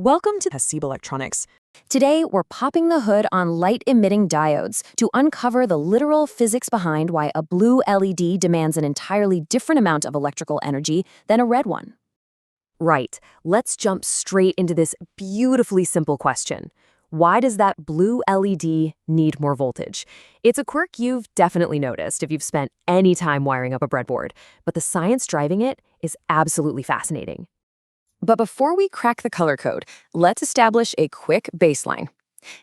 Welcome to Haseeb Electronics. Today, we're popping the hood on light-emitting diodes to uncover the literal physics behind why a blue LED demands an entirely different amount of electrical energy than a red one. Right, let's jump straight into this beautifully simple question. Why does that blue LED need more voltage? It's a quirk you've definitely noticed if you've spent any time wiring up a breadboard, but the science driving it is absolutely fascinating. But before we crack the color code, let's establish a quick baseline.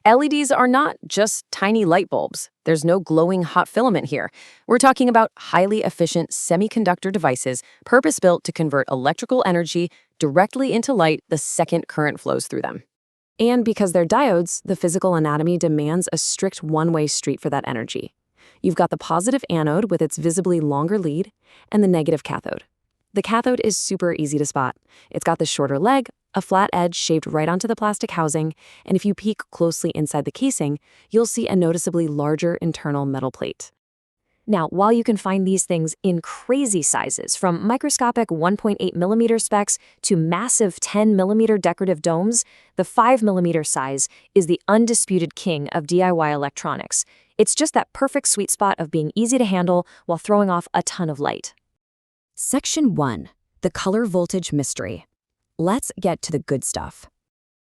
LEDs are not just tiny light bulbs. There's no glowing hot filament here. We're talking about highly efficient semiconductor devices purpose-built to convert electrical energy directly into light the second current flows through them. And because they're diodes, the physical anatomy demands a strict one-way street for that energy. You've got the positive anode with its visibly longer lead and the negative cathode. The cathode is super easy to spot. It's got the shorter leg, a flat edge shaved right onto the plastic housing, and if you peek closely inside the casing, you'll see a noticeably larger internal metal plate. Now, while you can find these things in crazy sizes, from microscopic 1.8 millimeter specs to massive 10 millimeter decorative domes, the 5 millimeter size is the undisputed king of DIY electronics. It's just that perfect sweet spot of being easy to handle while throwing off a ton of light. Section 1. The color voltage mystery. Let's get to the good stuff.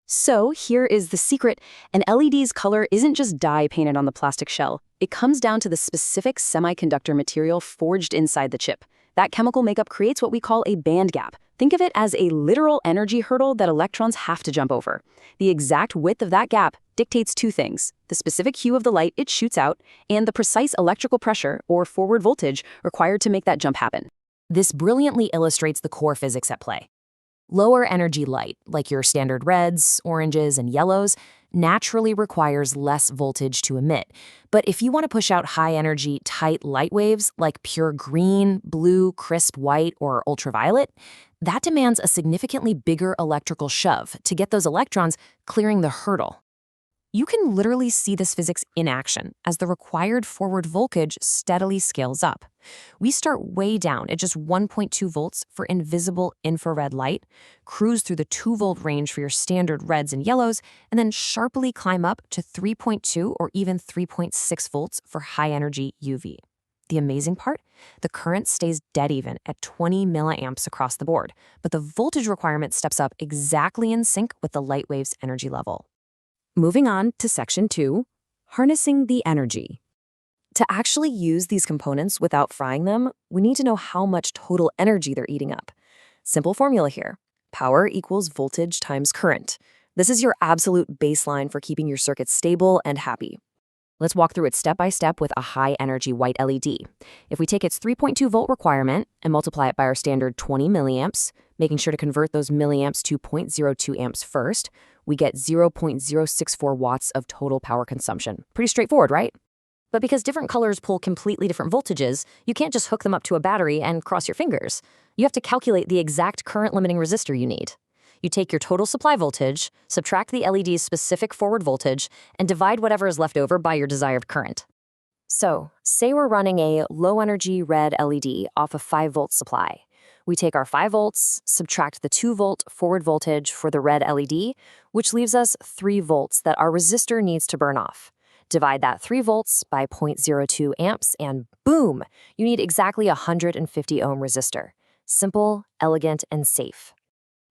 So here is the secret. An LED's color isn't just dye painted on the plastic shell. It comes down to the specific semiconductor material forged inside the chip. That chemical makeup creates what we call a band gap. Think of it as a literal energy hurdle that electrons have to jump over. The exact width of that gap dictates two things: the specific hue of the light it shoots out, and the precise electrical pressure, or forward voltage, required to make that jump happen. This brilliantly illustrates the core physics at play. Lower energy light, like your standard reds, oranges, and yellows, naturally requires less voltage to emit. But if you want to push out high-energy, tight light waves like pure green, blue, crisp white, or ultraviolet, that demands a significantly bigger electrical shove to get those electrons clearing the hurdle. You can literally see this physics in action as the required forward voltage steadily scales up. We start way down at just 1.2 volts for invisible infrared light, cruise through the 2-volt range for your standard reds and yellows, and then sharply climb up to 3.2 or even 3.6 volts for high-energy UV. The amazing part? The current stays dead even at 20 milliamps across the board, but the voltage requirement steps up exactly in sync with the light wave's energy level. Moving on to Section 2, harnessing the energy. To actually use these components without frying them, we need to know how much total energy they're eating up. Simple formula here. Power equals voltage times current. This is your absolute baseline for keeping your circuit stable and happy. Let's walk through it step by step with a high-energy white LED. If we take its 3.2 volt requirement and multiply it by our standard 20 milliamps, making sure to convert those milliamps to 0.02 amps first, we get 0.064 watts of total power consumption. Pretty straightforward, right? But because different colors pull completely different voltages, you can't just hook them up to a battery and cross your fingers. You have to calculate the exact current limiting resistor you need. You take your total supply voltage, subtract the LED's specific forward voltage, and divide whatever is left over by your desired current. So, say we're running a low-energy red LED off a 5-volt supply. We take our 5 volts, subtract the 2-volt forward voltage for the red LED, which leaves us 3 volts that our resistor needs to burn off. Divide that 3 volts by 0.02 amps, and boom! You need exactly a 150 ohm resistor. Simple, elegant, and safe.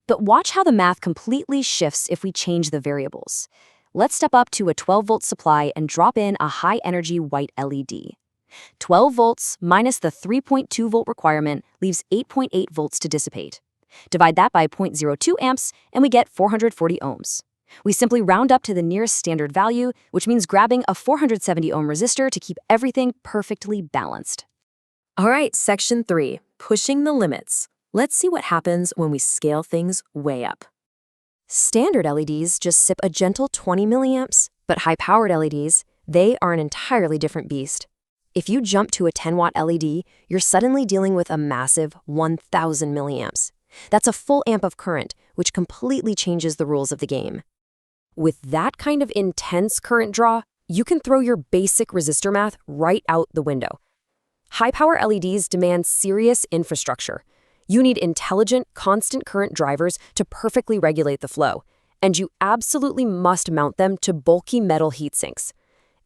But watch how the math completely shifts if we change the variables. Let's step up to a 12-volt supply and drop in a high-energy white LED. 12 volts minus the 3.2 volt requirement leaves 8.8 volts to dissipate. Divide that by 0.02 amps, and we get 440 ohms. We simply round up to the nearest standard value, which means grabbing a 470 ohm resistor to keep everything perfectly balanced. All right, Section 3, pushing the limits. Let's see what happens when we scale things way up. Standard LEDs just sip a gentle 20 milliamps, but high-powered LEDs, they are an entirely different beast. If you jump to a 10-watt LED, you're suddenly dealing with a massive 1,000 milliamps. That's a full amp of current, which completely changes the rules of the game. With that kind of intense current draw, you can throw your basic resistor math right out the window. High-power LEDs demand serious infrastructure. You need intelligent, constant current drivers to perfectly regulate the flow. And you absolutely must mount them to bulky metal heat sinks.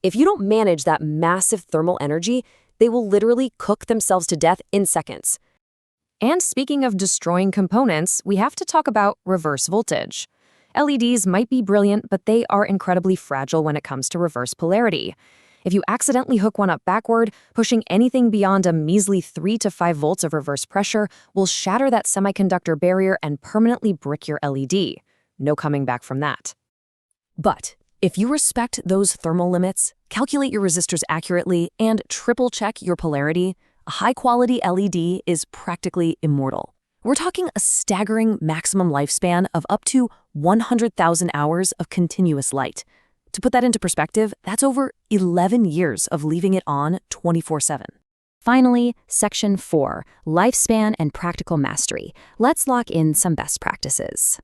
If you don't manage that massive thermal energy, they will literally cook themselves to death in seconds. And speaking of destroying components, we have to talk about reverse voltage. LEDs might be brilliant, but they are incredibly fragile when it comes to reverse polarity. If you accidentally hook one up backward, pushing anything beyond a measly 3 to 5 volts of reverse pressure will shatter that semiconductor barrier and permanently brick your LED. No coming back from that. But if you respect those thermal limits, calculate your resistors accurately, and triple-check your polarity, a high-quality LED is practically immortal. We're talking a staggering maximum lifespan of up to 100,000 hours of continuous light. To put that into perspective, that's over 11 years of leaving it on 24/7. Finally, Section 4, Lifespan and Practical Mastery. Let's lock in some best practices.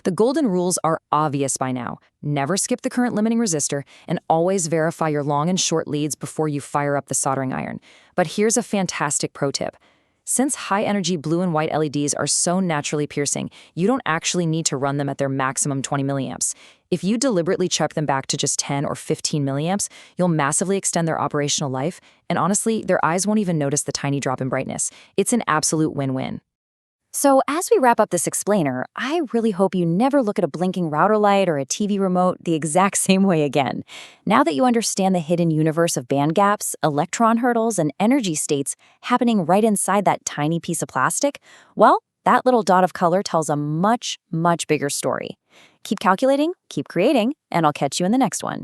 The golden rules are obvious by now. Never skip the current limiting resistor, and always verify your long and short leads before you fire up the soldering iron. But here's a fantastic pro tip. Since high-energy blue and white LEDs are so naturally piercing, you don't actually need to run them at their maximum 20 milliamps. If you deliberately chuck them back to just 10 or 15 milliamps, you'll massively extend their operational life, and honestly, their eyes won't even notice the tiny drop in brightness. It's an absolute win-win. So as we wrap up this explainer, I really hope you never look at a blinking router light or a TV remote the exact same way again. Now that you understand the hidden universe of band gaps, electron hurdles, and energy states happening right inside that tiny piece of plastic, well, that little dot of color tells a much, much bigger story. Keep calculating, keep creating, and I'll catch you in the next one.